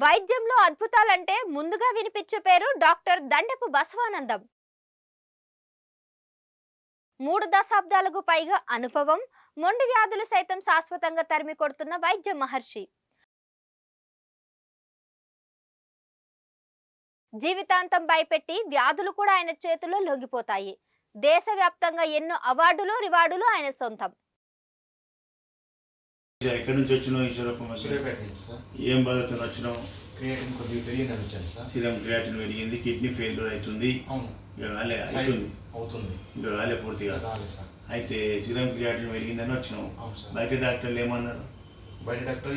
వైద్యంలో అద్భుతాలంటే ముందుగా వినిపించే పేరు డాక్టర్ దండపు బసవానందం. 3 దశాబ్దాలకు పైగా అనుభవం, మొండి వ్యాధులు సైతం శాశ్వతంగా తరిమి కొడుతున్న వైద్య మహర్షి. జీవితాంతం భయపెట్టి వ్యాధులు కూడా ఆయన చేతుల్లో లొంగిపోతాయి. దేశవ్యాప్తంగా ఎన్నో అవార్డులు, రివార్డులు ఆయన సొంతం. ఎక్కడి నుంచి వచ్చినావు ఈశ్వరప్ప? సూర్యాపేట నుంచి సార్. ఏం బాధతో వచ్చినావు? క్రియేటిన్ కొద్దిగా పెరిగిందని వచ్చాను సార్. సీరం క్రియాటిన్ పెరిగింది, కిడ్నీ ఫెయిల్యూర్ అవుతుంది. అవును, ఇక కాలే అవుతుంది, అవుతుంది, ఇంకా కాలే పూర్తిగా కాలేదు సార్. అయితే సీరం క్రియాటిన్ పెరిగిందని వచ్చినావు. అవును సార్. బయట డాక్టర్లు ఏమన్నారు? బయట డాక్టర్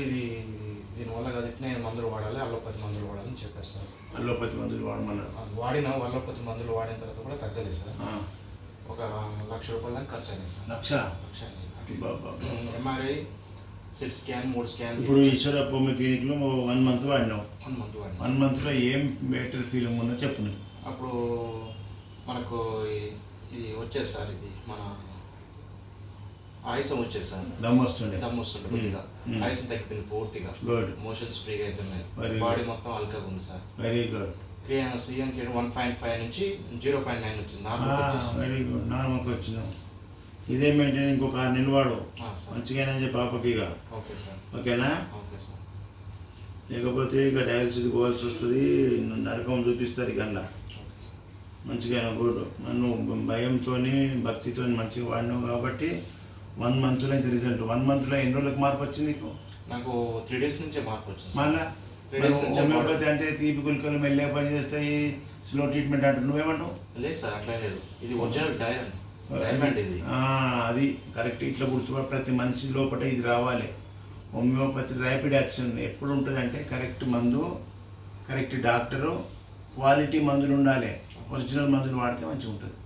దీనివల్ల కాబట్టి నేను మందులు వాడాలి, అల్లోపతి మందులు వాడాలని చెప్పారు సార్. అల్లోపతి మందులు వాడమన్నారు. వాడిన అల్లోపతి మందులు వాడిన తర్వాత కూడా తగ్గలేదు సార్. ఒక ₹1,00,000 దాకా ఖర్చు అయినాయి సార్. Lakh? MRI, CT scan, 3 scan. ఇప్పుడు ఈశ్వరప్ప క్లినిక్లో 1 మంత్ వాడినావు. 1 మంత్ వాడినా. 1 మంత్లో ఏం బెటర్ ఫీలింగ్ ఉందో చెప్పు నువ్వు. అప్పుడు మనకు ఇది వచ్చేది సార్, ఇది మన ఆయుసం వచ్చేది సార్. దమ్ వస్తుండే కొద్దిగా ఆయుసం తగ్గిపోయింది పూర్తిగా. గుడ్. మోషన్స్ ఫ్రీగా అవుతున్నాయి, Very బాడీ మొత్తం అల్కగా ఉంది సార్. Very good. సీఎం 1.5 నుంచి 0.9 వచ్చింది, నార్మల్ వచ్చేసింది. వెరీ గుడ్, నార్మల్కి వచ్చినావు. ఇదే మెయింటైన్ ఇంకొక 6 నెలలు వాడు, మంచిగానే చెప్పి పాపకి. ఇక ఓకే సార్. ఓకేనా? Okay sir. లేకపోతే ఇక డయాలసిస్ పోవాల్సి వస్తుంది, నరకం చూపిస్తారు ఇక అందులో. మంచిగా గుడ్. నువ్వు భయంతో భక్తితో మంచిగా వాడినావు కాబట్టి 1 మంత్లో ఇంత రిజల్ట్. 1 మంత్లో ఎన్ని రోజులకు మార్పు వచ్చింది నీకు? నాకు 3 డేస్ నుంచే మార్పు వచ్చింది. మళ్ళా హోమియోపతి అంటే తీపి గుల్కలు మెల్లగా పని చేస్తాయి, స్లో ట్రీట్మెంట్ అంటారు, నువ్వేమంటావు? లేదు సార్, అట్లా లేదు. ఇది ఒరిజినల్ డైమండ్. ఇది అది కరెక్ట్. ఇట్లా గుర్తుపడి ప్రతి మనిషి లోపల ఇది రావాలి. హోమియోపతి ర్యాపిడ్ యాక్షన్ ఎప్పుడు ఉంటుంది అంటే కరెక్ట్ మందు, కరెక్ట్ డాక్టరు, క్వాలిటీ మందులు ఉండాలి. ఒరిజినల్ మందులు వాడితే మంచిగా ఉంటుంది.